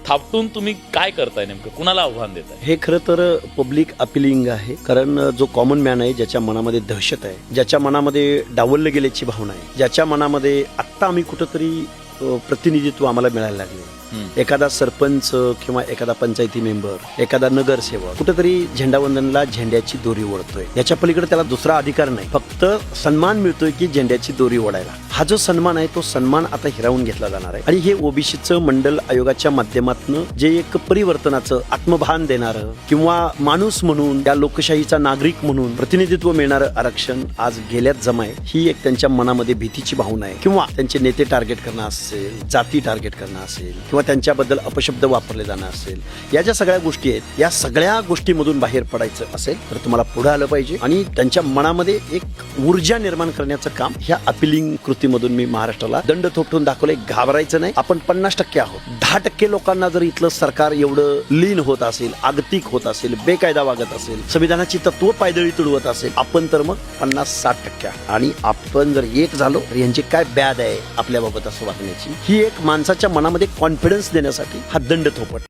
थापटून तुम्ही काय करताय नेमकं, कुणाला आव्हान देताय? हे खरं तर पब्लिक अपिलिंग आहे, कारण जो कॉमन मॅन आहे, ज्याच्या मनामध्ये दहशत आहे, ज्याच्या मनामध्ये डावललं गेल्याची भावना आहे, ज्याच्या मनामध्ये आत्ता आम्ही कुठंतरी प्रतिनिधित्व आम्हाला मिळायला लागले, एखादा सरपंच किंवा एखादा पंचायती मेंबर, एखादा नगरसेवक कुठेतरी झेंडावंदनला झेंड्याची दोरी ओढतोय, याच्या पलीकडे त्याला दुसरा अधिकार नाही, फक्त सन्मान मिळतोय की झेंड्याची दोरी ओढायला. हा जो सन्मान आहे तो सन्मान आता हिरावून घेतला जाणार आहे. आणि हे ओबीसीचं मंडल आयोगाच्या माध्यमातून जे एक परिवर्तनाचं आत्मभान देणारं किंवा माणूस म्हणून या लोकशाहीचा नागरिक म्हणून प्रतिनिधित्व मिळणारं आरक्षण आज गेल्यात जमाय, ही एक त्यांच्या मनामध्ये भीतीची भावना आहे, किंवा त्यांचे नेते टार्गेट करणं असेल, जाती टार्गेट करणं असेल, किंवा त्यांच्याबद्दल अपशब्द वापरले जाणं असेल, या ज्या सगळ्या गोष्टी आहेत, या सगळ्या गोष्टीमधून बाहेर पडायचं असेल तर तुम्हाला पुढे आलं पाहिजे. आणि त्यांच्या मनामध्ये एक ऊर्जा निर्माण करण्याचं काम ह्या अपिलिंग कृतीमधून मी महाराष्ट्राला दंड थोपटून दाखवलंय. घाबरायचं नाही, आपण 50% आहोत. 10% लोकांना जर इथलं सरकार एवढं लीन होत असेल, आगतिक होत असेल, बेकायदा वागत असेल, संविधानाची तत्व पायदळी तुडवत असेल, आपण तर मग 50-60% आणि आपण जर एक झालो तर यांची काय बॅद आहे आपल्याबाबत असं वागण्याची, ही एक माणसाच्या मनामध्ये कॉन्फिडन्स देण्यासाठी हा दंड थोपट.